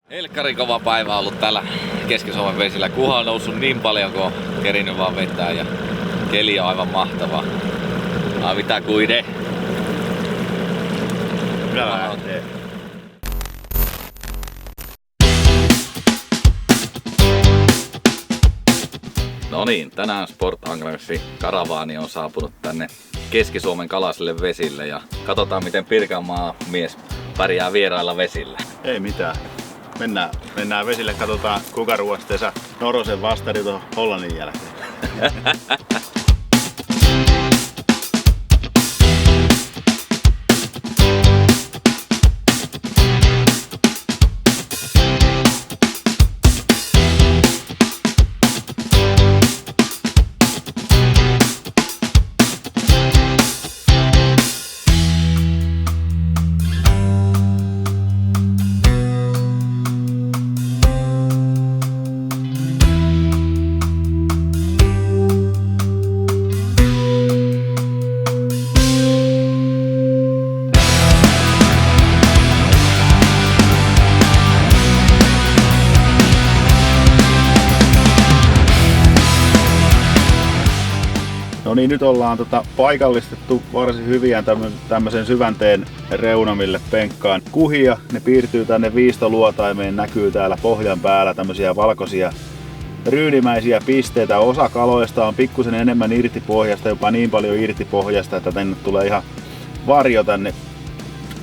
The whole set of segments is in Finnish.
Helkkari kova päivä on ollut täällä Keski-Suomen vesillä. Kuha on noussut niin paljon, kun on kerinyt vaan vetää ja keli on aivan mahtava. Mitä kuide? No niin, tänään Sport Anglersin karavaani on saapunut tänne Keski-Suomen kalaisille vesille ja katsotaan miten Pirkanmaa mies pärjää vierailla vesillä. Ei mitään. Mennään vesille, katsotaan kuka ruosteensa Norosen vastari tuohon Hollannin jälkeen. No niin, nyt ollaan paikallistettu varsin hyviä tämmöisen syvänteen reunamille penkkaan kuhia. Ne piirtyy tänne viistoluotaimeen, näkyy täällä pohjan päällä tämmöisiä valkoisia ryynimäisiä pisteitä. Osa kaloista on pikkusen enemmän irti pohjasta, jopa niin paljon irti pohjasta, että tänne tulee ihan varjo tänne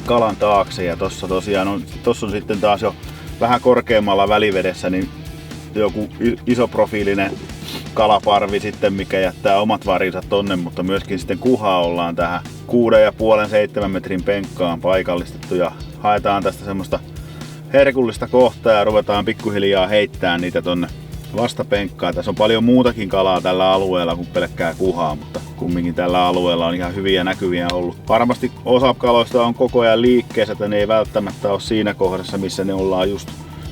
kalan taakse. Ja tossa tosiaan on sitten taas jo vähän korkeammalla välivedessä niin joku isoprofiilinen kalaparvi sitten, mikä jättää omat varjonsa tonne, mutta myöskin sitten kuhaa ollaan tähän 6,5-7 metrin penkkaan paikallistettu ja haetaan tästä semmoista herkullista kohtaa ja ruvetaan pikkuhiljaa heittää niitä tonne vastapenkkaan. Tässä on paljon muutakin kalaa tällä alueella kuin pelkkää kuhaa, mutta kumminkin tällä alueella on ihan hyviä näkyviä ollut. Varmasti osa kaloista on koko ajan liikkeessä, että ne ei välttämättä ole siinä kohdassa, missä ne ollaan just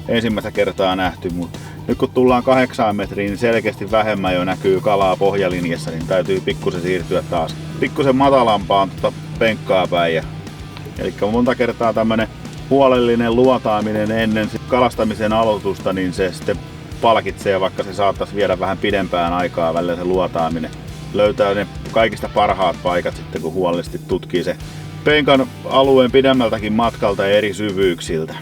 ensimmäistä kertaa nähty, mutta nyt kun tullaan 8 metriin, niin selkeästi vähemmän jo näkyy kalaa pohjalinjassa, niin täytyy pikkusen siirtyä taas pikkusen matalampaan penkkaa päin. Eli monta kertaa tämmönen huolellinen luotaaminen ennen kalastamisen aloitusta, niin se sitten palkitsee, vaikka se saattaisi viedä vähän pidempään aikaa välillä se luotaaminen. Löytää ne kaikista parhaat paikat sitten, kun huolellisesti tutkii se penkan alueen pidemmältäkin matkalta ja eri syvyyksiltä.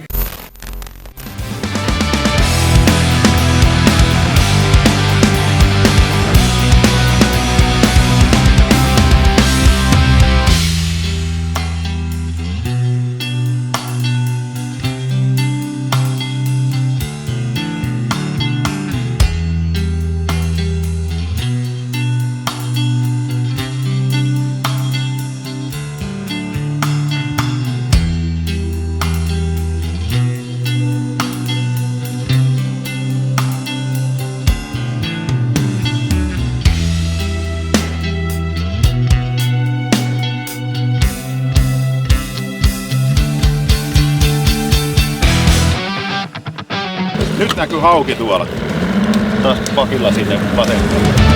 Nyt näkyy hauki tuolla. Taas pakilla sinne vasemmalle.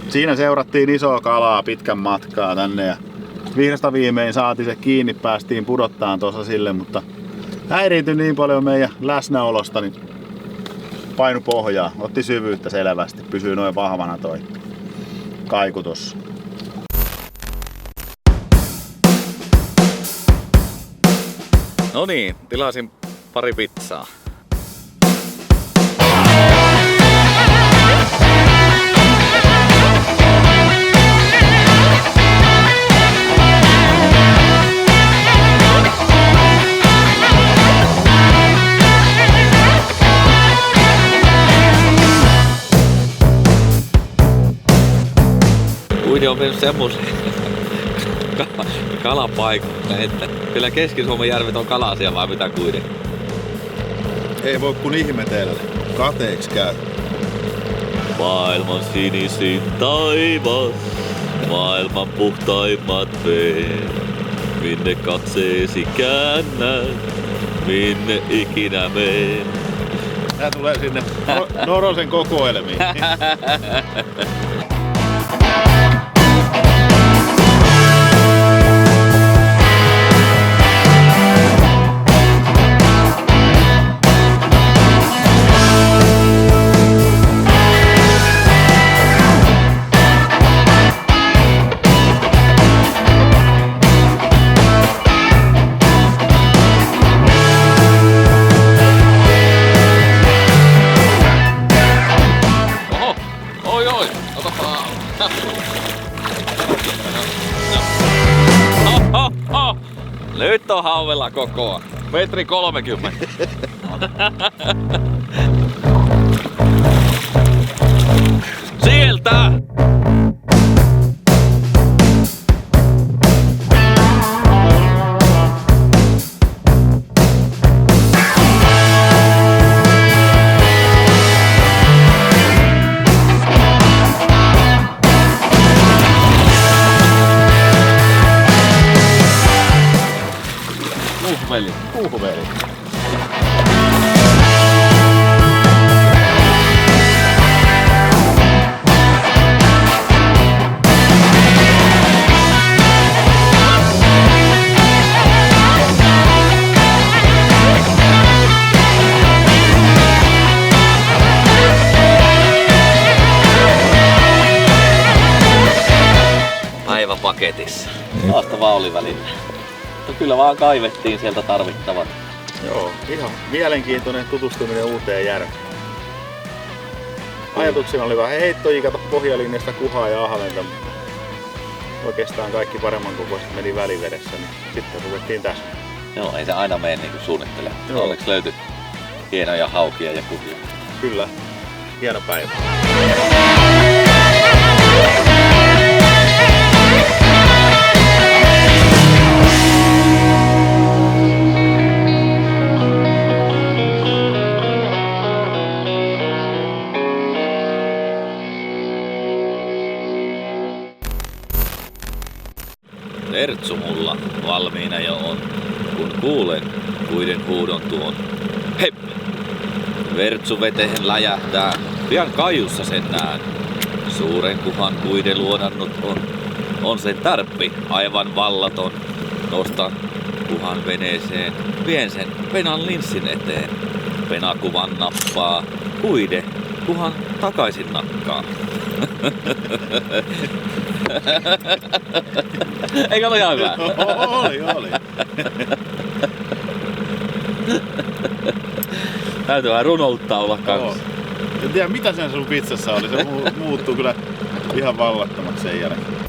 Siinä seurattiin isoa kalaa pitkän matkaa tänne ja vihdosta viimein saatiin se kiinni, päästiin pudottaan tuossa sille, mutta häiriintyi niin paljon meidän läsnäolosta, niin painu pohjaa, otti syvyyttä selvästi, pysyy noin vahvana toi kaiku tossa. No niin, tilasin pari pizzaa. Uide on mennyt semmoisen kalapaikalle, että kyllä Keski-Suomen järvet on kalaisia vai mitä Kuide? Ei voi kun ihmetellä. Kateeks käy. Maailman sinisin taivas, maailman puhtaimmat veet. Minne katseesi käännät, minne ikinä meet. Tää tulee sinne Norosen kokoelmiin. Nyt on hauvella kokoa. 1,30 m. Sieltä! Kuhveli. Päivä paketissa. Haastavaa oli välillä. Mutta kyllä vaan kaivettiin sieltä tarvittavat. Joo, ihan mielenkiintoinen tutustuminen uuteen järveen. Ajatuksena oli vähän heittojikata pohjalinjasta kuhaa ja ahventa. Oikeastaan kaikki paremman kokoiset meni välivedessä, niin sitten ruvettiin tässä. Joo, ei se aina mene niin kuin suunnittelee. Joo. Onneksi löytyi hienoja haukia ja kuhia. Kyllä, hieno päivä. Vertsu mulla valmiina jo on, kun kuulen Kuiden huudon tuon. Hep! Vertsu veteen läjähtää, pian kaiussa sen näen. Suuren kuhan Kuide luodannut on sen tarppi aivan vallaton. Nostan kuhan veneeseen, vien sen penan linssin eteen. Pena kuvan nappaa, Kuide kuhan takaisin nakkaa. Eikö ole ihan hyvä? Oli. Täytyy vähän runouttaa olla kanssa. En tiedä mitä sen sun pizzassa oli, se muuttuu kyllä ihan vallattomaksi sen jälkeen.